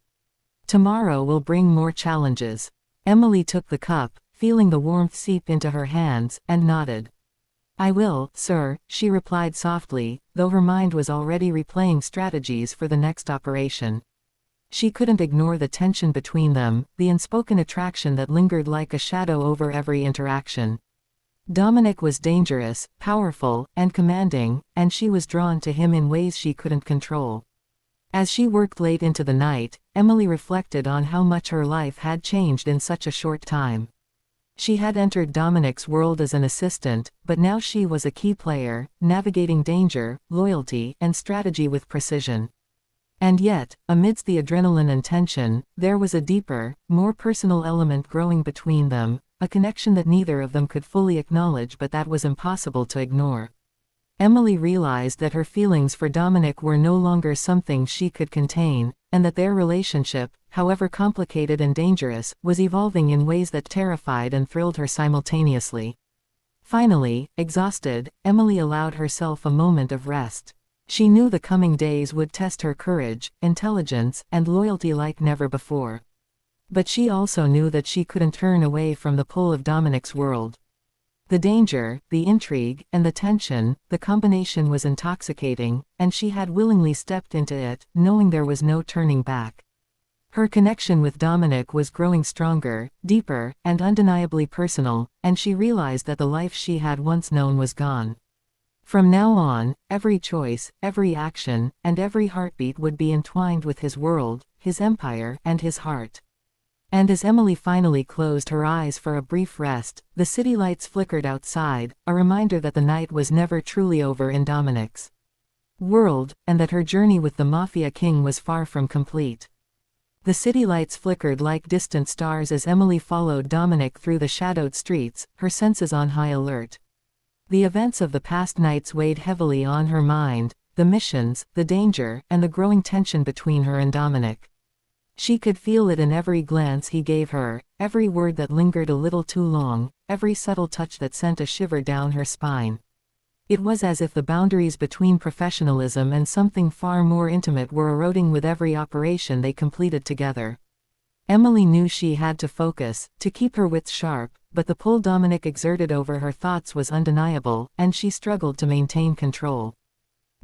"Tomorrow will bring more challenges." Emily took the cup, feeling the warmth seep into her hands, and nodded. "I will, sir," she replied softly, though her mind was already replaying strategies for the next operation. She couldn't ignore the tension between them, the unspoken attraction that lingered like a shadow over every interaction. Dominic was dangerous, powerful, and commanding, and she was drawn to him in ways she couldn't control. As she worked late into the night, Emily reflected on how much her life had changed in such a short time. She had entered Dominic's world as an assistant, but now she was a key player, navigating danger, loyalty, and strategy with precision. And yet, amidst the adrenaline and tension, there was a deeper, more personal element growing between them, a connection that neither of them could fully acknowledge but that was impossible to ignore. Emily realized that her feelings for Dominic were no longer something she could contain, and that their relationship, however complicated and dangerous, was evolving in ways that terrified and thrilled her simultaneously. Finally, exhausted, Emily allowed herself a moment of rest. She knew the coming days would test her courage, intelligence, and loyalty like never before. But she also knew that she couldn't turn away from the pull of Dominic's world. The danger, the intrigue, and the tension, the combination was intoxicating, and she had willingly stepped into it, knowing there was no turning back. Her connection with Dominic was growing stronger, deeper, and undeniably personal, and she realized that the life she had once known was gone. From now on, every choice, every action, and every heartbeat would be entwined with his world, his empire, and his heart. And as Emily finally closed her eyes for a brief rest, the city lights flickered outside, a reminder that the night was never truly over in Dominic's world, and that her journey with the Mafia King was far from complete. The city lights flickered like distant stars as Emily followed Dominic through the shadowed streets, her senses on high alert. The events of the past nights weighed heavily on her mind, the missions, the danger, and the growing tension between her and Dominic. She could feel it in every glance he gave her, every word that lingered a little too long, every subtle touch that sent a shiver down her spine. It was as if the boundaries between professionalism and something far more intimate were eroding with every operation they completed together. Emily knew she had to focus, to keep her wits sharp, but the pull Dominic exerted over her thoughts was undeniable, and she struggled to maintain control.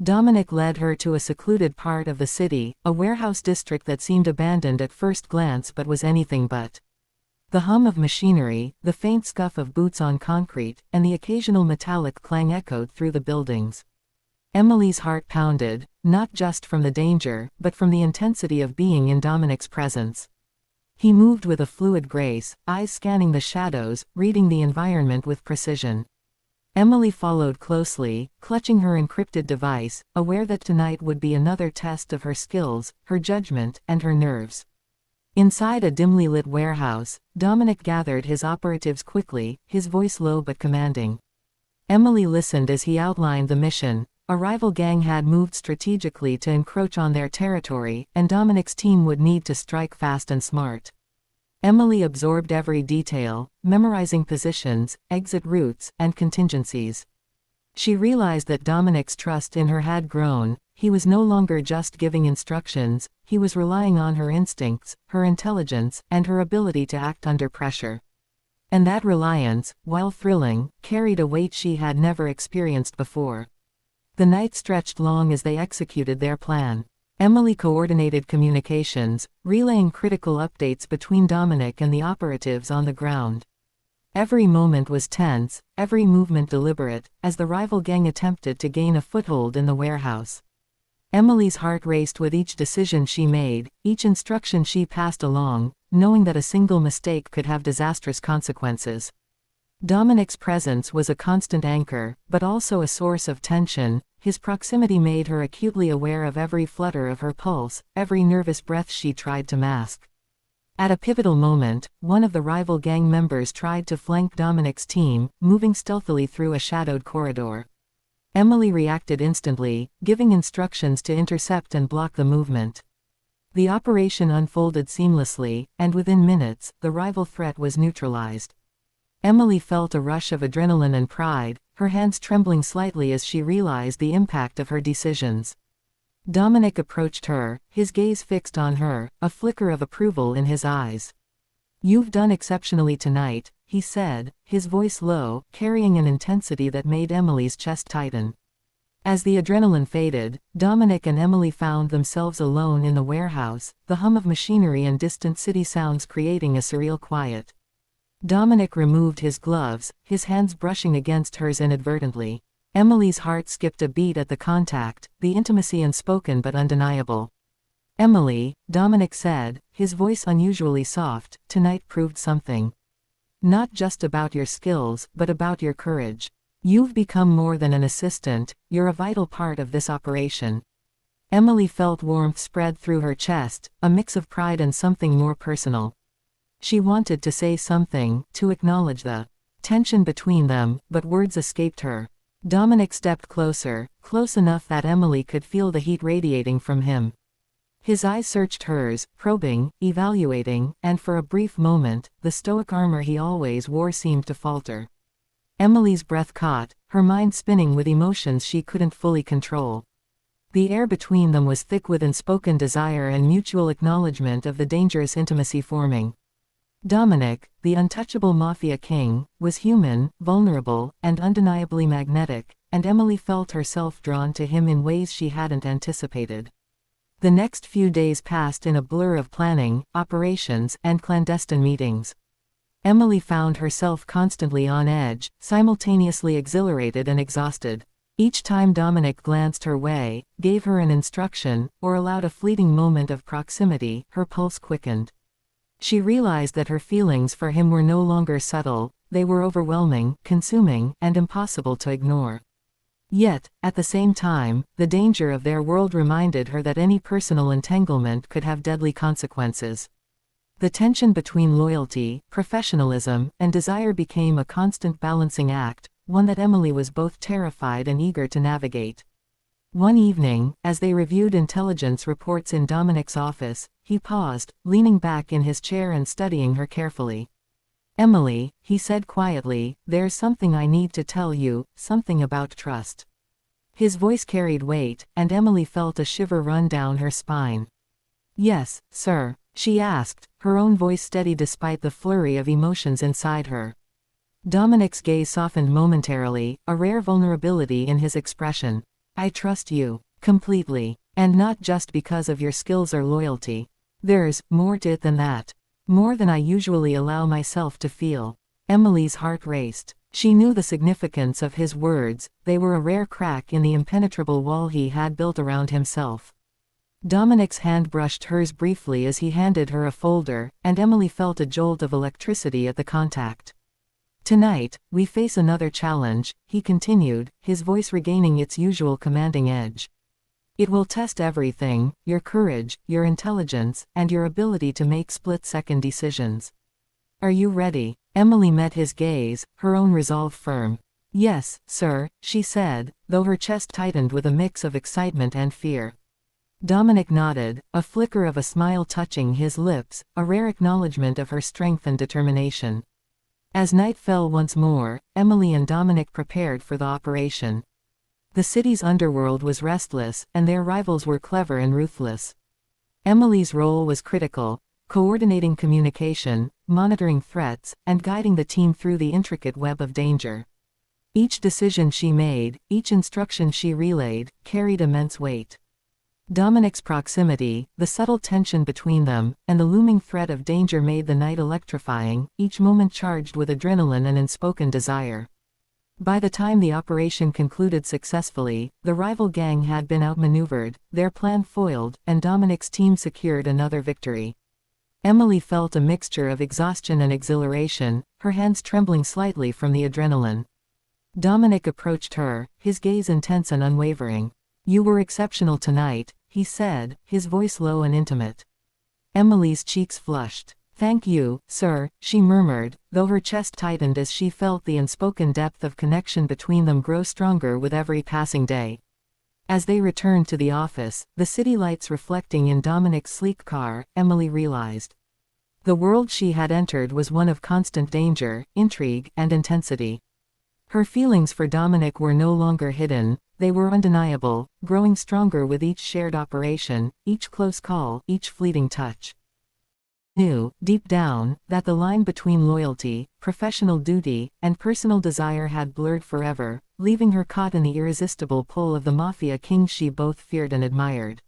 Dominic led her to a secluded part of the city, a warehouse district that seemed abandoned at first glance but was anything but. The hum of machinery, the faint scuff of boots on concrete, and the occasional metallic clang echoed through the buildings. Emily's heart pounded, not just from the danger, but from the intensity of being in Dominic's presence. He moved with a fluid grace, eyes scanning the shadows, reading the environment with precision. Emily followed closely, clutching her encrypted device, aware that tonight would be another test of her skills, her judgment, and her nerves. Inside a dimly lit warehouse, Dominic gathered his operatives quickly, his voice low but commanding. Emily listened as he outlined the mission. A rival gang had moved strategically to encroach on their territory, and Dominic's team would need to strike fast and smart. Emily absorbed every detail, memorizing positions, exit routes, and contingencies. She realized that Dominic's trust in her had grown. He was no longer just giving instructions, he was relying on her instincts, her intelligence, and her ability to act under pressure. And that reliance, while thrilling, carried a weight she had never experienced before. The night stretched long as they executed their plan. Emily coordinated communications, relaying critical updates between Dominic and the operatives on the ground. Every moment was tense, every movement deliberate, as the rival gang attempted to gain a foothold in the warehouse. Emily's heart raced with each decision she made, each instruction she passed along, knowing that a single mistake could have disastrous consequences. Dominic's presence was a constant anchor, but also a source of tension. His proximity made her acutely aware of every flutter of her pulse, every nervous breath she tried to mask. At a pivotal moment, one of the rival gang members tried to flank Dominic's team, moving stealthily through a shadowed corridor. Emily reacted instantly, giving instructions to intercept and block the movement. The operation unfolded seamlessly, and within minutes, the rival threat was neutralized. Emily felt a rush of adrenaline and pride, her hands trembling slightly as she realized the impact of her decisions. Dominic approached her, his gaze fixed on her, a flicker of approval in his eyes. "You've done exceptionally tonight," he said, his voice low, carrying an intensity that made Emily's chest tighten. As the adrenaline faded, Dominic and Emily found themselves alone in the warehouse, the hum of machinery and distant city sounds creating a surreal quiet. Dominic removed his gloves, his hands brushing against hers inadvertently. Emily's heart skipped a beat at the contact, the intimacy unspoken but undeniable. "Emily," Dominic said, his voice unusually soft, "tonight proved something. Not just about your skills, but about your courage. You've become more than an assistant, you're a vital part of this operation." Emily felt warmth spread through her chest, a mix of pride and something more personal. She wanted to say something, to acknowledge the tension between them, but words escaped her. Dominic stepped closer, close enough that Emily could feel the heat radiating from him. His eyes searched hers, probing, evaluating, and for a brief moment, the stoic armor he always wore seemed to falter. Emily's breath caught, her mind spinning with emotions she couldn't fully control. The air between them was thick with unspoken desire and mutual acknowledgement of the dangerous intimacy forming. Dominic, the untouchable Mafia King, was human, vulnerable, and undeniably magnetic, and Emily felt herself drawn to him in ways she hadn't anticipated. The next few days passed in a blur of planning, operations, and clandestine meetings. Emily found herself constantly on edge, simultaneously exhilarated and exhausted. Each time Dominic glanced her way, gave her an instruction, or allowed a fleeting moment of proximity, her pulse quickened. She realized that her feelings for him were no longer subtle, they were overwhelming, consuming, and impossible to ignore. Yet, at the same time, the danger of their world reminded her that any personal entanglement could have deadly consequences. The tension between loyalty, professionalism, and desire became a constant balancing act, one that Emily was both terrified and eager to navigate. One evening, as they reviewed intelligence reports in Dominic's office, he paused, leaning back in his chair and studying her carefully. "Emily," he said quietly, "there's something I need to tell you, something about trust." His voice carried weight, and Emily felt a shiver run down her spine. "Yes, sir?" she asked, her own voice steady despite the flurry of emotions inside her. Dominic's gaze softened momentarily, a rare vulnerability in his expression. "I trust you. Completely. And not just because of your skills or loyalty. There's more to it than that. More than I usually allow myself to feel." Emily's heart raced. She knew the significance of his words, they were a rare crack in the impenetrable wall he had built around himself. Dominic's hand brushed hers briefly as he handed her a folder, and Emily felt a jolt of electricity at the contact. Tonight, we face another challenge, he continued, his voice regaining its usual commanding edge. It will test everything, your courage, your intelligence, and your ability to make split-second decisions. Are you ready? Emily met his gaze, her own resolve firm. Yes, sir, she said, though her chest tightened with a mix of excitement and fear. Dominic nodded, a flicker of a smile touching his lips, a rare acknowledgement of her strength and determination. As night fell once more, Emily and Dominic prepared for the operation. The city's underworld was restless, and their rivals were clever and ruthless. Emily's role was critical, coordinating communication, monitoring threats, and guiding the team through the intricate web of danger. Each decision she made, each instruction she relayed, carried immense weight. Dominic's proximity, the subtle tension between them, and the looming threat of danger made the night electrifying, each moment charged with adrenaline and unspoken desire. By the time the operation concluded successfully, the rival gang had been outmaneuvered, their plan foiled, and Dominic's team secured another victory. Emily felt a mixture of exhaustion and exhilaration, her hands trembling slightly from the adrenaline. Dominic approached her, his gaze intense and unwavering. You were exceptional tonight, he said, his voice low and intimate. Emily's cheeks flushed. Thank you, sir, she murmured, though her chest tightened as she felt the unspoken depth of connection between them grow stronger with every passing day. As they returned to the office, the city lights reflecting in Dominic's sleek car, Emily realized. The world she had entered was one of constant danger, intrigue, and intensity. Her feelings for Dominic were no longer hidden, they were undeniable, growing stronger with each shared operation, each close call, each fleeting touch. She knew, deep down, that the line between loyalty, professional duty, and personal desire had blurred forever, leaving her caught in the irresistible pull of the Mafia King she both feared and admired.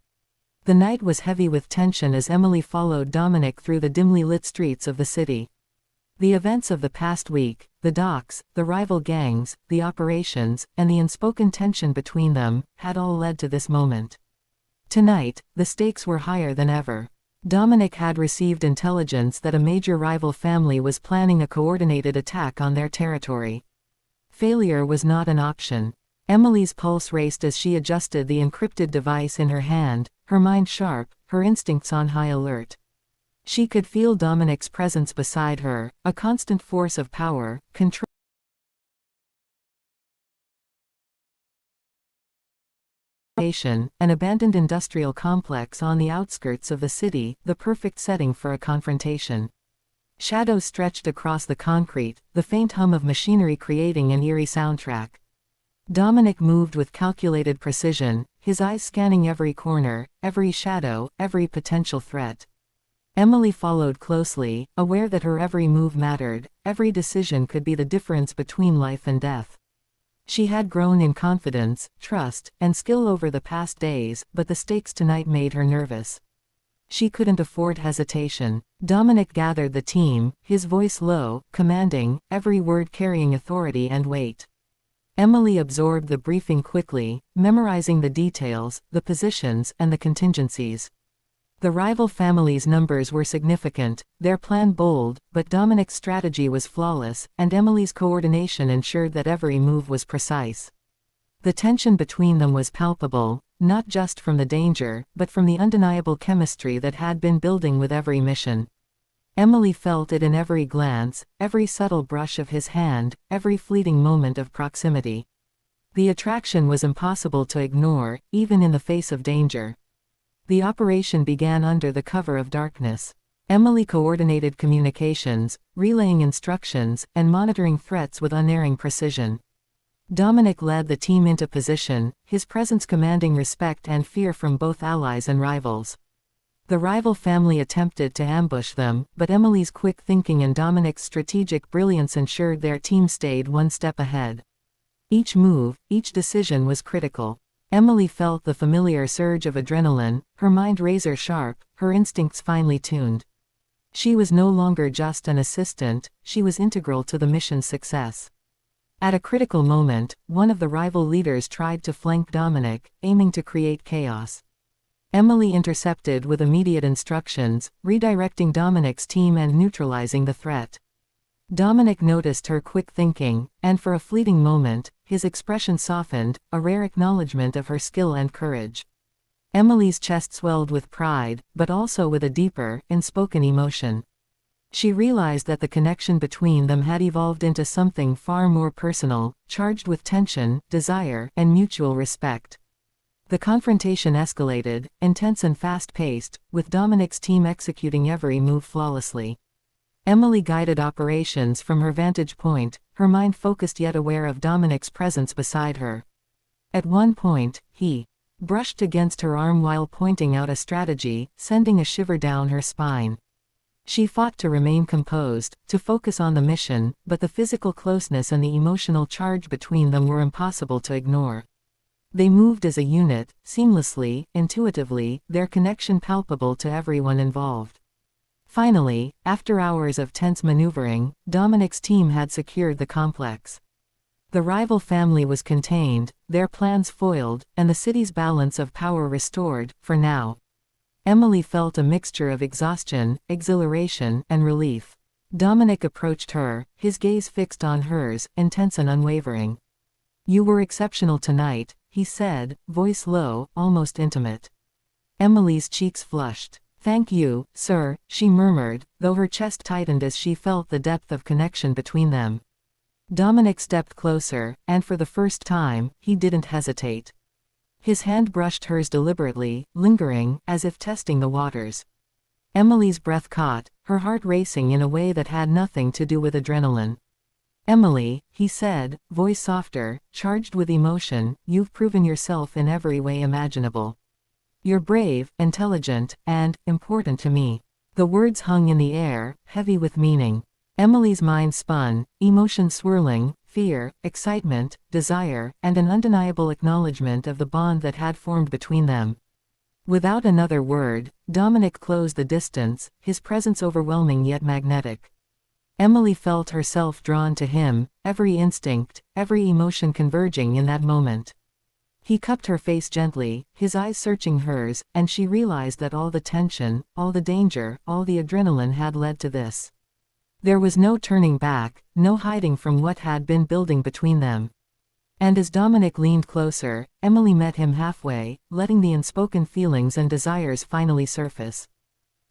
The night was heavy with tension as Emily followed Dominic through the dimly lit streets of the city. The events of the past week, the docks, the rival gangs, the operations, and the unspoken tension between them, had all led to this moment. Tonight, the stakes were higher than ever. Dominic had received intelligence that a major rival family was planning a coordinated attack on their territory. Failure was not an option. Emily's pulse raced as she adjusted the encrypted device in her hand, her mind sharp, her instincts on high alert. She could feel Dominic's presence beside her, a constant force of power, control. An abandoned industrial complex on the outskirts of the city, the perfect setting for a confrontation. Shadows stretched across the concrete, the faint hum of machinery creating an eerie soundtrack. Dominic moved with calculated precision, his eyes scanning every corner, every shadow, every potential threat. Emily followed closely, aware that her every move mattered, every decision could be the difference between life and death. She had grown in confidence, trust, and skill over the past days, but the stakes tonight made her nervous. She couldn't afford hesitation. Dominic gathered the team, his voice low, commanding, every word carrying authority and weight. Emily absorbed the briefing quickly, memorizing the details, the positions, and the contingencies. The rival families' numbers were significant, their plan bold, but Dominic's strategy was flawless, and Emily's coordination ensured that every move was precise. The tension between them was palpable, not just from the danger, but from the undeniable chemistry that had been building with every mission. Emily felt it in every glance, every subtle brush of his hand, every fleeting moment of proximity. The attraction was impossible to ignore, even in the face of danger. The operation began under the cover of darkness. Emily coordinated communications, relaying instructions, and monitoring threats with unerring precision. Dominic led the team into position, his presence commanding respect and fear from both allies and rivals. The rival family attempted to ambush them, but Emily's quick thinking and Dominic's strategic brilliance ensured their team stayed one step ahead. Each move, each decision was critical. Emily felt the familiar surge of adrenaline, her mind razor sharp, her instincts finely tuned. She was no longer just an assistant, she was integral to the mission's success. At a critical moment, one of the rival leaders tried to flank Dominic, aiming to create chaos. Emily intercepted with immediate instructions, redirecting Dominic's team and neutralizing the threat. Dominic noticed her quick thinking, and for a fleeting moment, his expression softened, a rare acknowledgement of her skill and courage. Emily's chest swelled with pride, but also with a deeper, unspoken emotion. She realized that the connection between them had evolved into something far more personal, charged with tension, desire, and mutual respect. The confrontation escalated, intense and fast-paced, with Dominic's team executing every move flawlessly. Emily guided operations from her vantage point, her mind focused yet aware of Dominic's presence beside her. At one point, he brushed against her arm while pointing out a strategy, sending a shiver down her spine. She fought to remain composed, to focus on the mission, but the physical closeness and the emotional charge between them were impossible to ignore. They moved as a unit, seamlessly, intuitively, their connection palpable to everyone involved. Finally, after hours of tense maneuvering, Dominic's team had secured the complex. The rival family was contained, their plans foiled, and the city's balance of power restored, for now. Emily felt a mixture of exhaustion, exhilaration, and relief. Dominic approached her, his gaze fixed on hers, intense and unwavering. "You were exceptional tonight," he said, voice low, almost intimate. Emily's cheeks flushed. "Thank you, sir," she murmured, though her chest tightened as she felt the depth of connection between them. Dominic stepped closer, and for the first time, he didn't hesitate. His hand brushed hers deliberately, lingering, as if testing the waters. Emily's breath caught, her heart racing in a way that had nothing to do with adrenaline. "Emily," he said, voice softer, charged with emotion, "you've proven yourself in every way imaginable. You're brave, intelligent, and important to me." The words hung in the air, heavy with meaning. Emily's mind spun, emotions swirling, fear, excitement, desire, and an undeniable acknowledgement of the bond that had formed between them. Without another word, Dominic closed the distance, his presence overwhelming yet magnetic. Emily felt herself drawn to him, every instinct, every emotion converging in that moment. He cupped her face gently, his eyes searching hers, and she realized that all the tension, all the danger, all the adrenaline had led to this. There was no turning back, no hiding from what had been building between them. And as Dominic leaned closer, Emily met him halfway, letting the unspoken feelings and desires finally surface.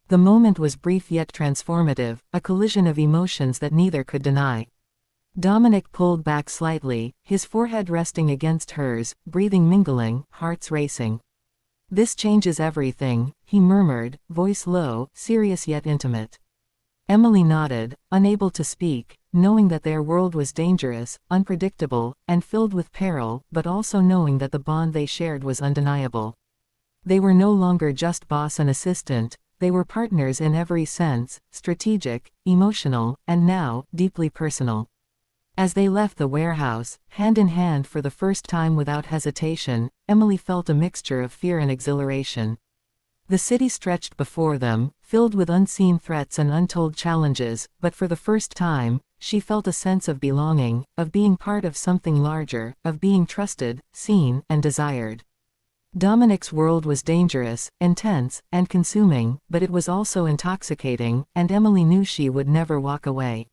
The moment was brief yet transformative, a collision of emotions that neither could deny. Dominic pulled back slightly, his forehead resting against hers, breathing mingling, hearts racing. "This changes everything," he murmured, voice low, serious yet intimate. Emily nodded, unable to speak, knowing that their world was dangerous, unpredictable, and filled with peril, but also knowing that the bond they shared was undeniable. They were no longer just boss and assistant, they were partners in every sense, strategic, emotional, and now, deeply personal. As they left the warehouse, hand in hand for the first time without hesitation, Emily felt a mixture of fear and exhilaration. The city stretched before them, filled with unseen threats and untold challenges, but for the first time, she felt a sense of belonging, of being part of something larger, of being trusted, seen, and desired. Dominic's world was dangerous, intense, and consuming, but it was also intoxicating, and Emily knew she would never walk away.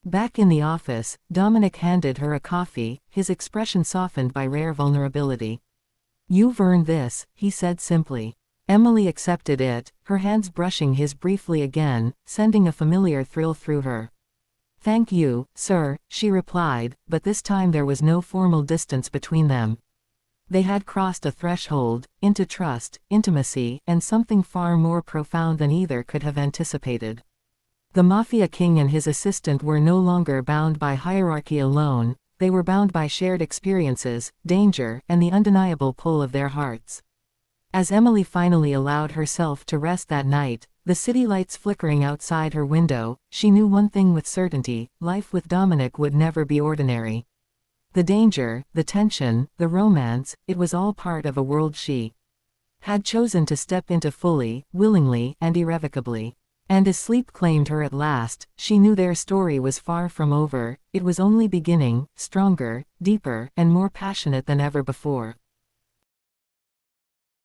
Back in the office, Dominic handed her a coffee, his expression softened by rare vulnerability. "You've earned this," he said simply. Emily accepted it, her hands brushing his briefly again, sending a familiar thrill through her. "Thank you, sir," she replied, but this time there was no formal distance between them. They had crossed a threshold, into trust, intimacy, and something far more profound than either could have anticipated. The Mafia King and his assistant were no longer bound by hierarchy alone, they were bound by shared experiences, danger, and the undeniable pull of their hearts. As Emily finally allowed herself to rest that night, the city lights flickering outside her window, she knew one thing with certainty: life with Dominic would never be ordinary. The danger, the tension, the romance, it was all part of a world she had chosen to step into fully, willingly, and irrevocably. And as sleep claimed her at last, she knew their story was far from over, it was only beginning, stronger, deeper, and more passionate than ever before.